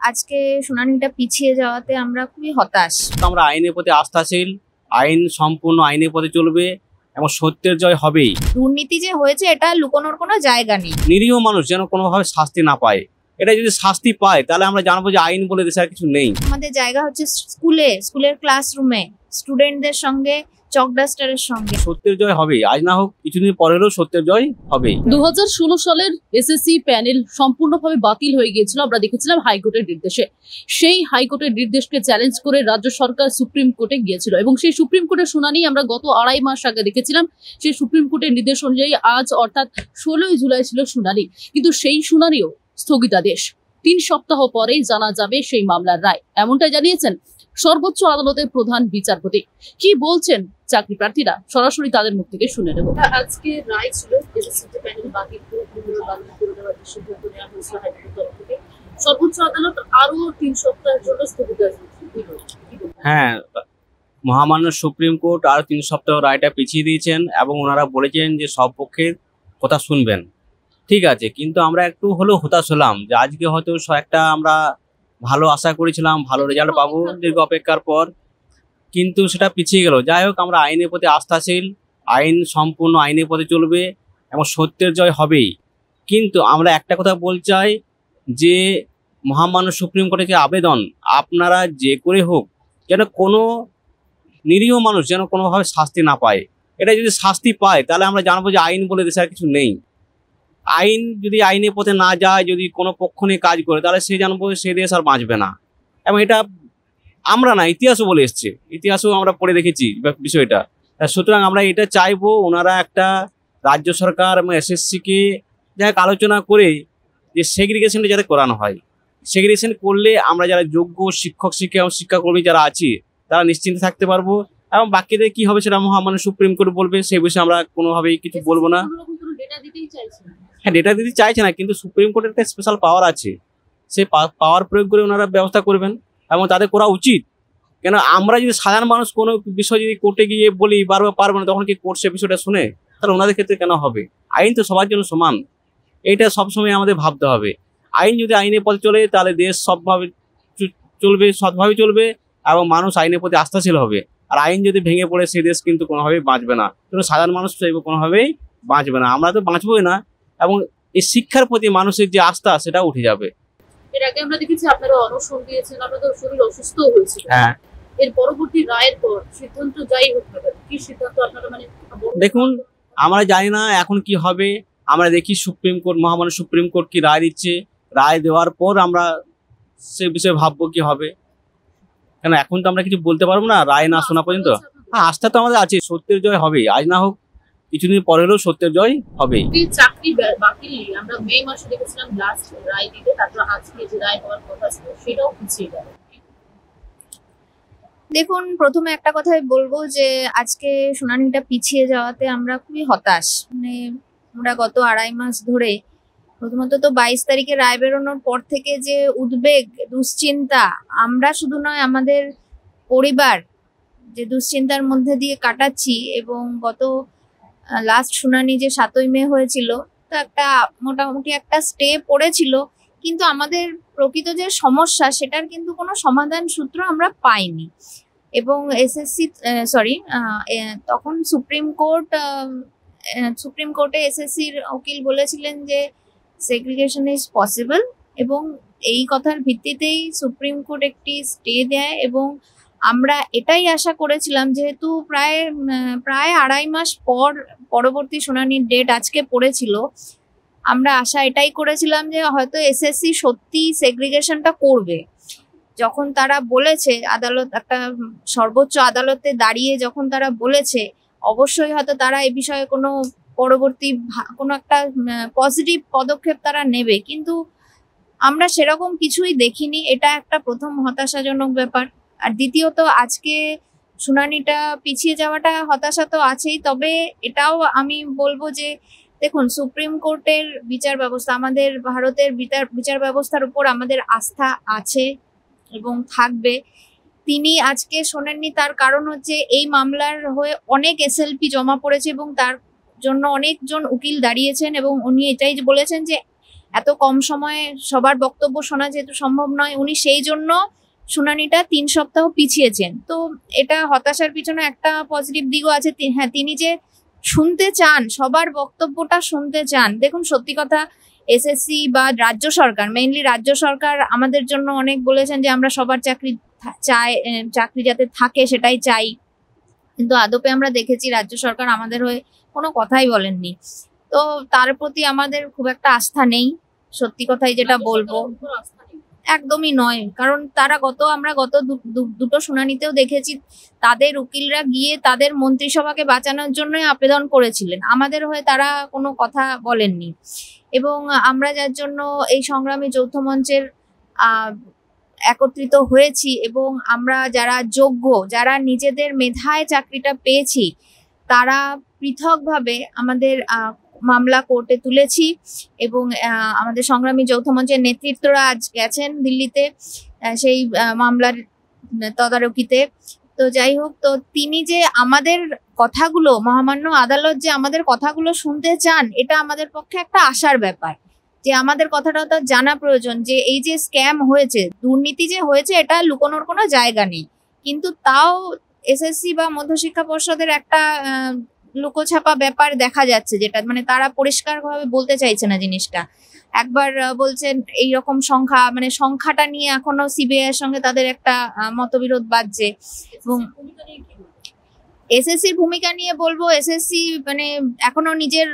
আজকে শুনানিটা পিছিয়ে যাওয়াতে আমরা খুবই হতাশ। আমরা আইনের প্রতি আস্থাশীল, আইন সম্পূর্ণ আইনের পথে চলবে এবং সত্যের জয় হবেই। দুর্নীতি যে হয়েছে এটা লুকোনোর কোনো জায়গা নেই। নিরীহ মানুষ যেন কোনোভাবে শাস্তি না পায়, এটা যদি শাস্তি পায় তাহলে আমরা জানবো যে আইন বলে দেশে আর কিছু নেই। আমাদের জায়গা হচ্ছে স্কুলের ক্লাসরুমে স্টুডেন্টদের সঙ্গে চক ডাস্টারের সঙ্গে। সত্যের জয় হবেই, আজ না হোক কিছুদিন পরে হলেও সত্যের জয় হবেই। 2016 সালের এসএসসি প্যানেল সম্পূর্ণভাবে বাতিল হয়ে গিয়েছিল, আমরা দেখেছিলাম হাইকোর্টের নির্দেশে। সেই হাইকোর্টের নির্দেশকে চ্যালেঞ্জ করে রাজ্য সরকার সুপ্রিম কোর্টে গিয়েছিল এবং সেই সুপ্রিম কোর্টের শুনানি আমরা গত 2.5 মাস আগে দেখেছিলাম। সেই সুপ্রিম কোর্টের নির্দেশ অনুযায়ী আজ অর্থাৎ 16 জুলাই ছিল শুনানি, কিন্তু সেই শুনানিও স্থগিতাদেশ। 3 সপ্তাহ পরেই জানা যাবে সেই মামলার রায়, এমনটাই জানিয়েছেন সর্বোচ্চ আদালতের প্রধান বিচারপতি। কি বলছেন চাকরি প্রার্থীরা, সরাসরি তাদের মুখ থেকে শুনে নেব। আজকে রায় ছিল এসএসসি প্যানেল বাতিল করে দেওয়ার সিদ্ধান্ত নেওয়া হয়েছিল হাইকোর্টের তরফ থেকে। সর্বোচ্চ আদালত আরো 3 সপ্তাহের জন্য স্থগিতাদেশ। হ্যাঁ, মহামান্য সুপ্রিম কোর্ট আরো 3 সপ্তাহ রায়টা পিছিয়ে দিয়েছেন এবং ওনারা বলেছেন যে সব পক্ষের কথা শুনবেন। ঠিক আছে, কিন্তু আমরা একটু হলেও হতাশ হলাম যে আজকে হয়তো একটা আমরা ভালো আশা করেছিলাম, ভালো রেজাল্ট পাবো দীর্ঘ অপেক্ষার পর, কিন্তু সেটা পিছিয়ে গেল। যাই হোক, আমরা আইনের প্রতি আস্থাশীল, আইন সম্পূর্ণ আইনের পথে চলবে এবং সত্যের জয় হবেই। কিন্তু আমরা একটা কথা বলতে চাই যে মহামান্য সুপ্রিম কোর্টের যে আবেদন, আপনারা যে করে হোক যেন কোনো নিরীহ মানুষ যেন কোনোভাবে শাস্তি না পায়, এটা যদি শাস্তি পায় তাহলে আমরা জানবো যে আইন বলে দেশে আর কিছু নেই। আইন যদি আইনের পথে না যায়, যদি কোনো পক্ষ নিয়ে কাজ করে, তাহলে সে জানবো সে দেশ আর বাঁচবে না। এবং এটা আমরা না, ইতিহাসও বলে এসছে, ইতিহাসও আমরা পড়ে দেখেছি বিষয়টা। সুতরাং আমরা এটা চাইবো ওনারা একটা রাজ্য সরকার এবং এসএসসিকে যাই আলোচনা করে যে সেগ্রিগেশনটা যাতে করানো হয়। সেগ্রিগেশন করলে আমরা যারা যোগ্য শিক্ষক শিক্ষা এবং শিক্ষাকর্মী যারা আছি তারা নিশ্চিন্তে থাকতে পারবো, এবং বাকিদের কি হবে সেটা মহামান্য সুপ্রিম কোর্ট বলবে, সেই বিষয়ে আমরা কোনোভাবেই কিছু বলবো না। হ্যাঁ, ডেটা দিতে চাইছে না, কিন্তু সুপ্রিম কোর্টের একটা স্পেশাল পাওয়ার আছে, সেই পাওয়ার প্রয়োগ করে ওনারা ব্যবস্থা করবেন এবং তাদের করা উচিত। কেন আমরা যদি সাধারণ মানুষ কোনো বিষয় যদি কোর্টে গিয়ে বলি বারবার পারবো না, তখন কি কোর্ট সে বিষয়টা শুনে? তাহলে ওনাদের ক্ষেত্রে কেন হবে? আইন তো সবার জন্য সমান, এইটা সবসময় আমাদের ভাবতে হবে। আইন যদি আইনের পথে চলে তাহলে দেশ সবভাবে চলবে, সৎভাবে চলবে এবং মানুষ আইনের প্রতি আস্থাশীল হবে। আর আইন যদি ভেঙে পড়ে সেই দেশ কিন্তু কোনোভাবেই বাঁচবে না, কিন্তু সাধারণ মানুষ চাইবে কোনোভাবেই বাঁচবে না, আমরা তো বাঁচবোই না। এবং এই শিক্ষার প্রতি মানুষের যে আস্থা সেটা উঠে যাবে। এর আগে আমরা দেখেছি আপনারা অনশন দিয়েছেন, আপনাদের শরীর অসুস্থ হয়েছিল। হ্যাঁ, এর পরবর্তী রায়ের পর সিদ্ধান্ত যাই হোক না কেন, কি সিদ্ধান্ত আপনারা দেখুন, আমরা জানি না এখন কি হবে। আমরা দেখি সুপ্রিম কোর্ট, মহামান্য সুপ্রিম কোর্ট কি রায় দিচ্ছে, রায় দেওয়ার পর আমরা সে বিষয়ে ভাববো কি হবে। কেন এখন তো আমরা কিছু বলতে পারবো না রায় না শোনা পর্যন্ত। হ্যাঁ, আস্থা তো আমাদের আছে, সত্যের জয় হবেই, আজ না হোক কিছুদিন পরে হলেও সত্যের জয় হবেই। চাকরি বাতিল আমরা মে মাসে দেখেছিলাম লাস্ট রায় দিতে, তারপর আজকে যে রায় হওয়ার কথা ছিল সেটাও পিছিয়ে গেল। দেখুন, প্রথমে একটা কথাই বলবো যে আজকে শুনানিটা পিছিয়ে যাওয়াতে আমরা খুবই হতাশ। মানে আমরা গত 2.5 মাস ধরে, প্রথমত তো 22 তারিখে রায় বেরোনোর পর থেকে যে উদ্বেগ, দুশ্চিন্তা, আমরা শুধু নয় আমাদের পরিবার যে দুশ্চিন্তার মধ্যে দিয়ে কাটাচ্ছি, এবং গত লাস্ট শুনানি যে 7ই মে হয়েছিল, তো একটা মোটামুটি একটা স্টে পড়েছিল, কিন্তু আমাদের প্রকৃত যে সমস্যা সেটার কিন্তু কোনো সমাধান সূত্র আমরা পাইনি। এবং তখন সুপ্রিম কোর্টে এসএসসির উকিল বলেছিলেন যে সেগ্রিগেশন ইজ পসিবল, এবং এই কথার ভিত্তিতেই সুপ্রিম কোর্ট একটি স্টে দেয়। এবং আমরা এটাই আশা করেছিলাম, যেহেতু প্রায় 2.5 মাস পর পরবর্তী শুনানির ডেট আজকে পড়েছিল, আমরা আশা এটাই করেছিলাম যে হয়তো এসএসসি সত্যি সেগ্রিগেশনটা করবে। যখন তারা বলেছে, আদালত একটা সর্বোচ্চ আদালতে দাঁড়িয়ে যখন তারা বলেছে, অবশ্যই হয়তো তারা এ বিষয়ে কোনো পরবর্তী কোনো একটা পজিটিভ পদক্ষেপ তারা নেবে, কিন্তু আমরা সেরকম কিছুই দেখিনি। এটা একটা প্রথম হতাশাজনক ব্যাপার। আর দ্বিতীয়ত, আজকে শুনানিটা পিছিয়ে যাওয়াটা হতাশা তো আছেই, তবে এটাও আমি বলবো যে দেখুন, সুপ্রিম কোর্টের বিচার ব্যবস্থা, আমাদের ভারতের বিচার ব্যবস্থার উপর আমাদের আস্থা আছে এবং থাকবে। তিনি আজকে শোনেননি, তার কারণ হচ্ছে এই মামলার হয়ে অনেক এসএলপি জমা পড়েছে এবং তার জন্য অনেকজন উকিল দাঁড়িয়েছেন, এবং উনি এটাই বলেছেন যে এত কম সময়ে সবার বক্তব্য শোনা যেহেতু সম্ভব নয়, উনি সেই জন্য শুনানিটা 3 সপ্তাহ পিছিয়েছেন। তো এটা হতাশার পিছনে একটা পজিটিভ দিকও আছে। হ্যাঁ, তিনি যে শুনতে চান, সবার বক্তব্যটা শুনতে চান। দেখুন, সত্যি কথা, এসএসসি বা রাজ্য সরকার, মেইনলি রাজ্য সরকার আমাদের জন্য অনেক বলেছেন যে আমরা সবার চাকরি চাই, চাকরি যাতে থাকে সেটাই চাই, কিন্তু আদপে আমরা দেখেছি রাজ্য সরকার আমাদের হয়ে কোনো কথাই বলেননি। তো তার প্রতি আমাদের খুব একটা আস্থা নেই, সত্যি কথাই যেটা বলবো, একদমই নয়। কারণ আমরা গত দুটো শুনানিতেও দেখেছি তাদের উকিলরা গিয়ে তাদের মন্ত্রিসভাকে বাঁচানোর জন্যই আবেদন করেছিলেন, আমাদের হয়ে তারা কোনো কথা বলেননি। এবং আমরা যার জন্য এই সংগ্রামী যৌথ মঞ্চের একত্রিত হয়েছি এবং আমরা যারা যোগ্য, যারা নিজেদের মেধায় চাকরিটা পেয়েছি, তারা পৃথকভাবে আমাদের মামলা কোর্টে তুলেছি এবং আমাদের সংগ্রামী যৌথ মঞ্চের নেতৃত্বরা আজ গেছেন দিল্লিতে সেই মামলার তদারকিতে। তো যাই হোক, তো তিনি যে আমাদের কথাগুলো, মহামান্য আদালত যে আমাদের কথাগুলো শুনতে চান, এটা আমাদের পক্ষে একটা আশার ব্যাপার, যে আমাদের কথাটা তো জানা প্রয়োজন যে এই যে স্ক্যাম হয়েছে, দুর্নীতি যে হয়েছে, এটা লুকোনোর কোনো জায়গা নেই। কিন্তু তাও এসএসসি বা মধ্যশিক্ষা পর্ষদের একটা লুকোছাপা ব্যাপার দেখা যাচ্ছে, যেটা মানে তারা পরিষ্কারভাবে বলতে চাইছে না জিনিসটা। একবার বলছেন এইরকম সংখ্যা, মানে সংখ্যাটা নিয়ে এখনো সিবিআই এর সঙ্গে তাদের একটা মতবিরোধ বাজছে। এবং এসএসসির ভূমিকা নিয়ে বলবো, এসএসসি মানে এখনো নিজের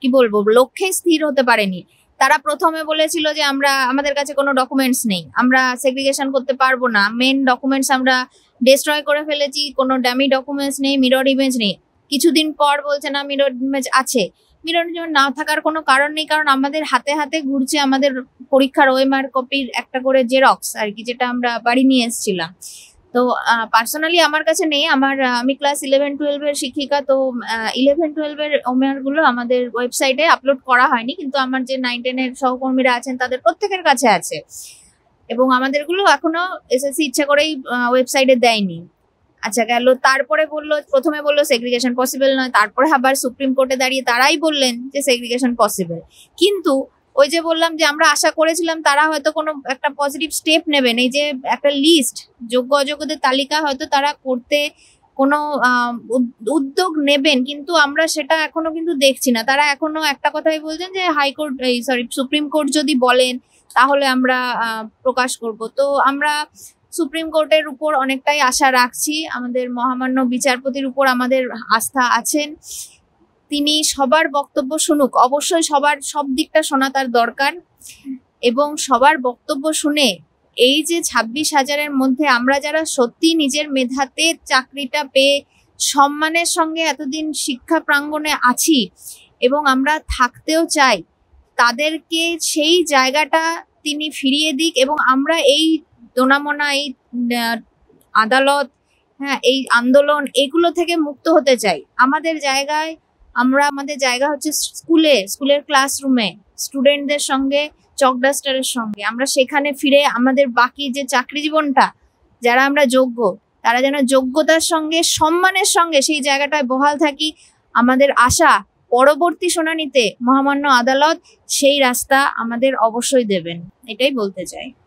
কি বলবো লক্ষ্যে স্থির হতে পারেনি। তারা প্রথমে বলেছিল যে আমাদের কাছে কোনো ডকুমেন্টস নেই, আমরা সেগ্রিগেশন করতে পারবো না, মেন ডকুমেন্টস আমরা ডিস্ট্রয় করে ফেলেছি, কোনো ডামি ডকুমেন্টস নেই, মিরর ইমেজ নেই। কিছুদিন পর বলছে না, মিরর ইমেজ আছে। মিরর ইমেজ না থাকার কোনো কারণ নেই, কারণ আমাদের হাতে হাতে ঘুরছে আমাদের পরীক্ষার ওএমআর কপির একটা করে জেরক্স আর কি, যেটা আমরা বাড়ি নিয়ে এসেছিলাম। তো পার্সোনালি আমার কাছে নেই, আমি ক্লাস 11-12 এর শিক্ষিকা, তো 11-12 এর ওএমআর গুলো আমাদের ওয়েবসাইটে আপলোড করা হয়নি, কিন্তু আমার যে 9-10 এর সহকর্মীরা আছেন তাদের প্রত্যেকের কাছে আছে এবং আমাদেরগুলো এখনো এসএসসি ইচ্ছা করেই ওয়েবসাইটে দেয়নি। আচ্ছা, গেল। তারপরে প্রথমে বললো সেগ্রিগেশন পসিবল নয়, তারপরে আবার সুপ্রিম কোর্টে দাঁড়িয়ে তারাই বললেন যে সেগ্রিগেশন পসিবল। কিন্তু ওই যে বললাম যে আমরা আশা করেছিলাম তারা হয়তো কোনো একটা পজিটিভ স্টেপ নেবেন, এই যে একটা লিস্ট, যোগ্য অযোগ্যদের তালিকা হয়তো তারা করতে কোনো উদ্যোগ নেবেন, কিন্তু আমরা সেটা এখনো কিন্তু দেখছি না। তারা এখনো একটা কথাই বলছেন যে সুপ্রিম কোর্ট যদি বলেন তাহলে আমরা প্রকাশ করব। তো আমরা সুপ্রিম কোর্টের উপর অনেকটাই আশা রাখছি, আমাদের মহামান্য বিচারপতির উপর আমাদের আস্থা আছেন। তিনি সবার বক্তব্য শুনুক, অবশ্যই সবার সব দিকটা শোনা তার দরকার, এবং সবার বক্তব্য শুনে এই যে 26,000-এর মধ্যে আমরা যারা সত্যি নিজের মেধাতে চাকরিটা পেয়ে সম্মানের সঙ্গে এতদিন শিক্ষা প্রাঙ্গণে আছি এবং আমরা থাকতেও চাই, তাদেরকে সেই জায়গাটা তিনি ফিরিয়ে দিক এবং আমরা এই দোনামোনা, এই আদালত, হ্যাঁ, এই আন্দোলন, এগুলো থেকে মুক্ত হতে চাই। আমাদের জায়গা হচ্ছে স্কুলের ক্লাসরুমে স্টুডেন্টদের সঙ্গে, চক ডাস্টারের সঙ্গে। আমরা সেখানে ফিরে আমাদের বাকি যে চাকরি জীবনটা, যারা আমরা যোগ্য, তারা যেন যোগ্যতার সঙ্গে সম্মানের সঙ্গে সেই জায়গাটায় বহাল থাকি। আমাদের আশা পরবর্তী শুনানিতে মহামান্য আদালত সেই রাস্তা আমাদের অবশ্যই দেবেন, এটাই বলতে চাই।